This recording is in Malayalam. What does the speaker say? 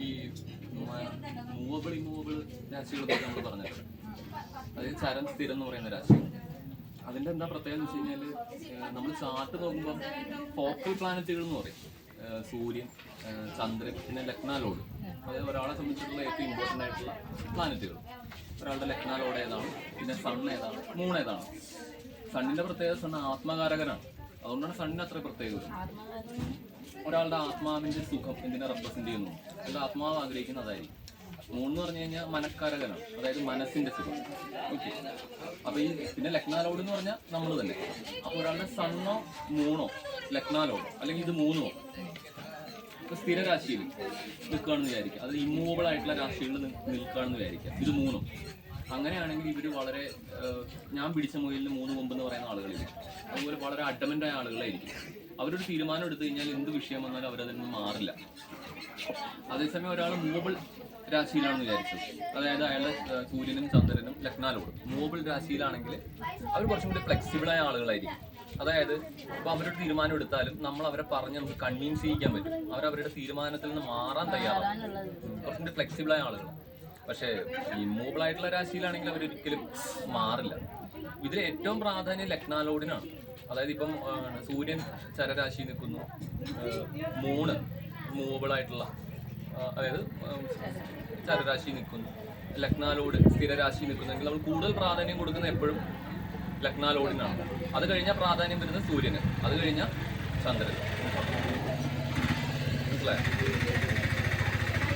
ഈ മൂവബിൾ ഇമ്മൂവബിൾ രാശികളൊക്കെ നമ്മൾ പറഞ്ഞിട്ടുണ്ട്. അതായത് ചരം സ്ഥിരം എന്ന് പറയുന്ന രാശി. അതിന്റെ എന്താ പ്രത്യേകത എന്ന് വെച്ച് കഴിഞ്ഞാല് നമ്മൾ ചാർട്ട് നോക്കുമ്പോൾ ഫോക്കൽ പ്ലാനറ്റുകൾ എന്ന് പറയും. സൂര്യൻ, ചന്ദ്രൻ, പിന്നെ ലഗ്നാലോഡ്. അതായത് ഒരാളെ സംബന്ധിച്ചിട്ടുള്ള ഏറ്റവും ഇമ്പോർട്ടൻ്റ് ആയിട്ടുള്ള പ്ലാനറ്റുകൾ. ഒരാളുടെ ലഗ്നാലോഡ് ഏതാണ്, പിന്നെ സൺ ഏതാണ്, മൂൺ ഏതാണ്. സണ്ണിന്റെ പ്രത്യേകത സൺ ആത്മകാരകനാണ്. അതുകൊണ്ടാണ് സണ്ണിന് അത്ര പ്രത്യേകത. ഒരാളുടെ ആത്മാവിന്റെ സുഖം എന്തിനെ റെപ്രസെന്റ് ചെയ്യുന്നു, അയാളുടെ ആത്മാവ് ആഗ്രഹിക്കുന്നതായിരിക്കും. മൂന്ന് പറഞ്ഞു കഴിഞ്ഞാൽ മനഃക്കാരകനാണ്, അതായത് മനസ്സിന്റെ സുഖം. ഓക്കെ. അപ്പൊ ഈ പിന്നെ ലഗ്നാലോഡ് എന്ന് പറഞ്ഞാൽ നമ്മൾ തന്നെ. അപ്പൊ ഒരാളുടെ സണ്ണോ മൂണോ ലഗ്നാലോഡോ അല്ലെങ്കിൽ ഇത് മൂന്നോ ഇപ്പൊ സ്ഥിര രാശിയിൽ നിൽക്കുകയാണെന്ന് വിചാരിക്കുക, അത് ഇമ്മൂവബിൾ ആയിട്ടുള്ള രാശികളിൽ നിൽക്കുകയാണെന്ന് വിചാരിക്കുക, ഇത് മൂന്നും. അങ്ങനെയാണെങ്കിൽ ഇവർ വളരെ ഞാൻ പിടിച്ച മുയലിന് 3 കൊമ്പ് എന്ന് പറയുന്ന ആളുകളില്ല. അതുപോലെ വളരെ അഡമൻ്റ് ആയ ആളുകളായിരിക്കും. അവരൊരു തീരുമാനം എടുത്തു കഴിഞ്ഞാൽ എന്ത് വിഷയം വന്നാലും അവരതിൽ നിന്ന് മാറില്ല. അതേസമയം ഒരാൾ മൂവബിൾ രാശിയിലാണെന്ന് വിചാരിച്ചു, അതായത് അയാളുടെ സൂര്യനും ചന്ദ്രനും ലഗ്നാലോടും മൂവബിൾ രാശിയിലാണെങ്കിൽ അവർ കുറച്ചും കൂടി ഫ്ലെക്സിബിളായ ആളുകളായിരിക്കും. അതായത് ഇപ്പോൾ അവരൊരു തീരുമാനം എടുത്താലും നമ്മൾ അവരെ പറഞ്ഞ് നമുക്ക് കൺവിൻസ് ചെയ്യിക്കാൻ പറ്റും. അവരവരുടെ തീരുമാനത്തിൽ നിന്ന് മാറാൻ തയ്യാറാണ്, കുറച്ചും കൂടി ഫ്ലെക്സിബിളായ ആളുകൾ. പക്ഷേ ഇമ്മൂവബിൾ ആയിട്ടുള്ള രാശിയിലാണെങ്കിൽ അവരൊരിക്കലും മാറില്ല. ഇതിൽ ഏറ്റവും പ്രാധാന്യം ലഗ്നാലോഡിനാണ്. അതായത് ഇപ്പം സൂര്യൻ ചരരാശി നിൽക്കുന്നു, മൂണ് മൂവബിൾ ആയിട്ടുള്ള അതായത് ചരരാശി നിൽക്കുന്നു, ലഗ്നാലോഡ് സ്ഥിരരാശി നിൽക്കുന്നെങ്കിൽ നമ്മൾ കൂടുതൽ പ്രാധാന്യം കൊടുക്കുന്നത് എപ്പോഴും ലഗ്നാലോഡിനാണ്. അത് കഴിഞ്ഞാൽ പ്രാധാന്യം വരുന്നത് സൂര്യന്, അത് കഴിഞ്ഞാൽ ചന്ദ്രൻ. മനസ്സിലായോ?